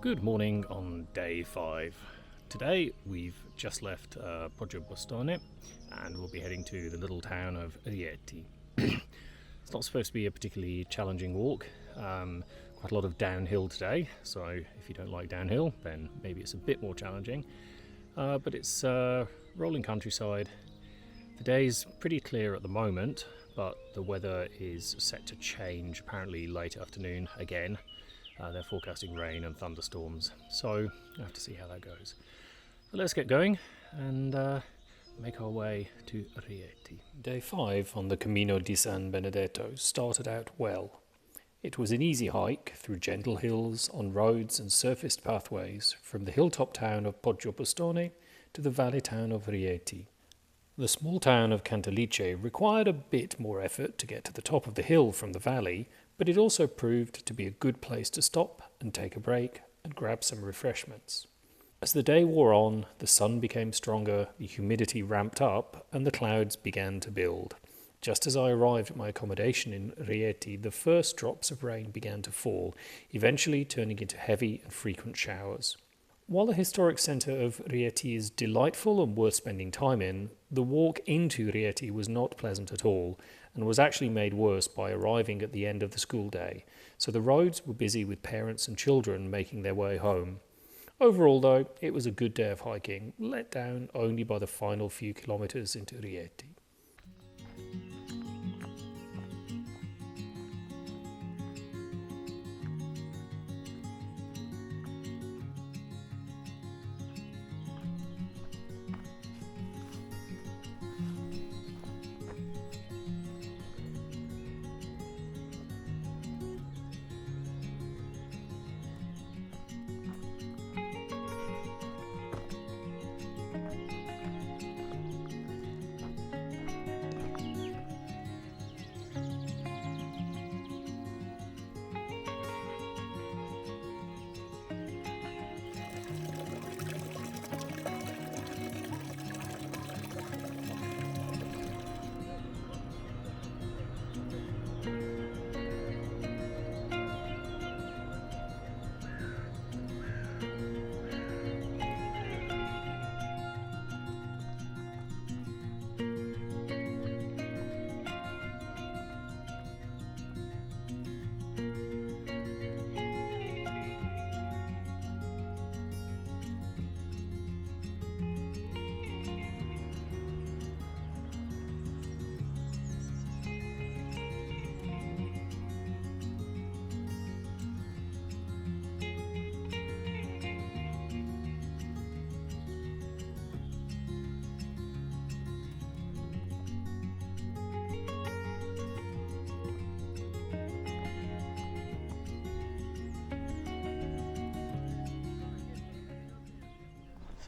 Good morning on day 5. Today we've just left Poggio Bustone and we'll be heading to the little town of Rieti. It's not supposed to be a particularly challenging walk, quite a lot of downhill today, so if you don't like downhill then maybe it's a bit more challenging, but it's rolling countryside. The day's pretty clear at the moment, but the weather is set to change apparently late afternoon again. They're forecasting rain and thunderstorms, so we'll have to see how that goes. But let's get going and make our way to Rieti. Day 5 on the Cammino di San Benedetto started out well. It was an easy hike through gentle hills, on roads and surfaced pathways from the hilltop town of Poggio Bustone to the valley town of Rieti. The small town of Cantalice required a bit more effort to get to the top of the hill from the valley, but it also proved to be a good place to stop and take a break and grab some refreshments. As the day wore on, the sun became stronger, the humidity ramped up, and the clouds began to build. Just as I arrived at my accommodation in Rieti, the first drops of rain began to fall, eventually turning into heavy and frequent showers. While the historic centre of Rieti is delightful and worth spending time in, the walk into Rieti was not pleasant at all, and was actually made worse by arriving at the end of the school day, so the roads were busy with parents and children making their way home. Overall though, it was a good day of hiking, let down only by the final few kilometres into Rieti.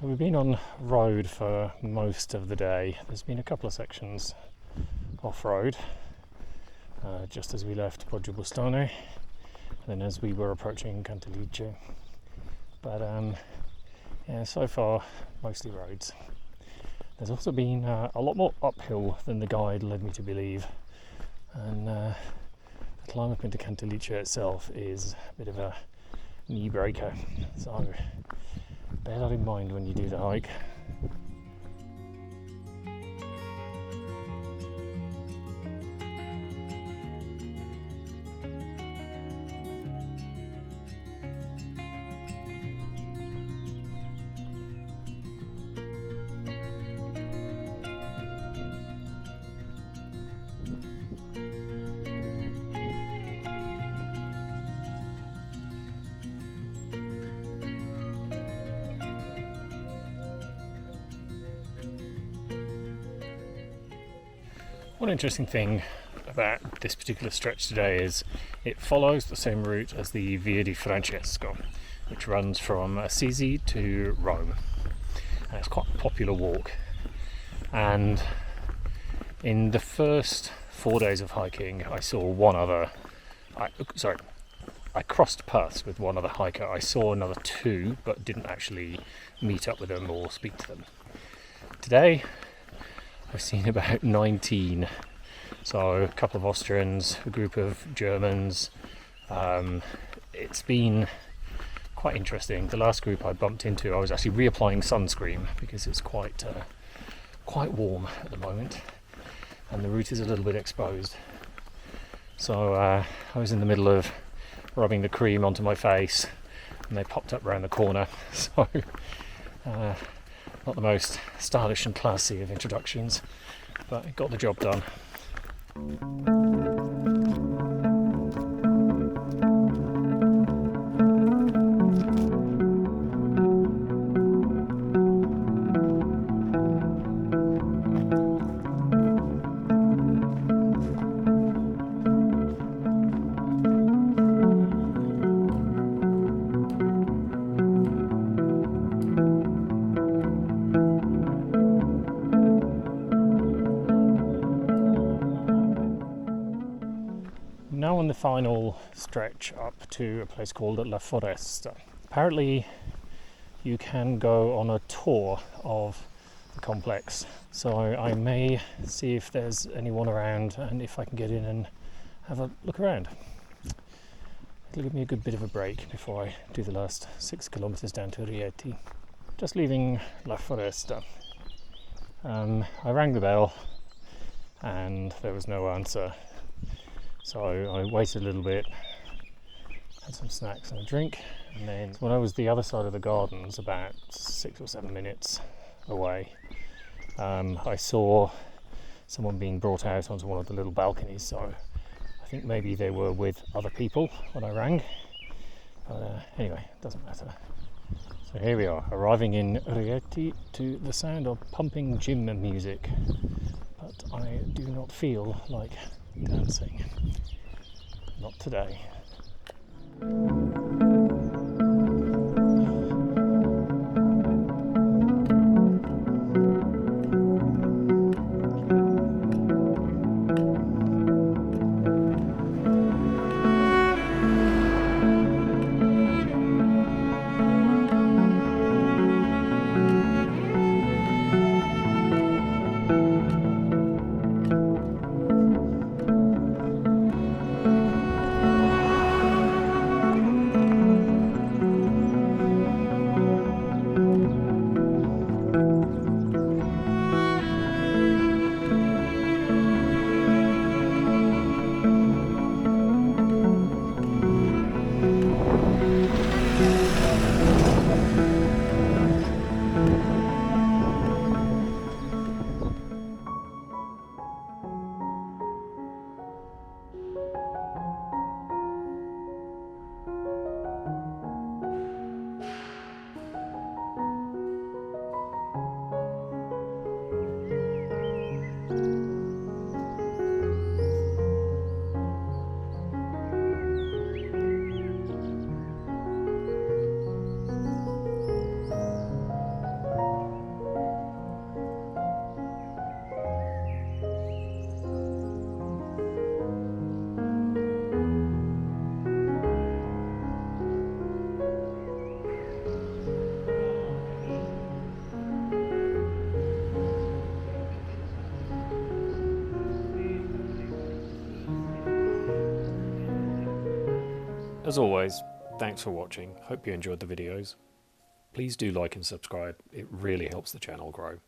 So we've been on road for most of the day. There's been a couple of sections off-road, just as we left Poggio Bustone, and then as we were approaching Cantalice. But so far, mostly roads. There's also been a lot more uphill than the guide led me to believe, and the climb up into Cantalice itself is a bit of a knee breaker. So bear that in mind when you do the hike. One interesting thing about this particular stretch today is it follows the same route as the Via di Francesco, which runs from Assisi to Rome. And it's quite a popular walk. And in the first 4 days of hiking, I crossed paths with one other hiker. I saw another 2, but didn't actually meet up with them or speak to them. Today, I've seen about 19. So a couple of Austrians, a group of Germans. It's been quite interesting. The last group I bumped into, I was actually reapplying sunscreen because it's quite warm at the moment and the route is a little bit exposed. So I was in the middle of rubbing the cream onto my face and they popped up around the corner. So not the most stylish and classy of introductions, but it got the job done. Now on the final stretch up to a place called La Foresta. Apparently you can go on a tour of the complex, so I may see if there's anyone around and if I can get in and have a look around. It'll give me a good bit of a break before I do the last 6 kilometers down to Rieti. Just leaving La Foresta. I rang the bell and there was no answer. So I waited a little bit, had some snacks and a drink, and then when I was the other side of the gardens, about 6 or 7 minutes away, I saw someone being brought out onto one of the little balconies, so I think maybe they were with other people when I rang, but anyway, it doesn't matter. So here we are, arriving in Rieti to the sound of pumping gym music, but I do not feel like dancing. Not today. As always, thanks for watching. Hope you enjoyed the videos. Please do like and subscribe. It really helps the channel grow.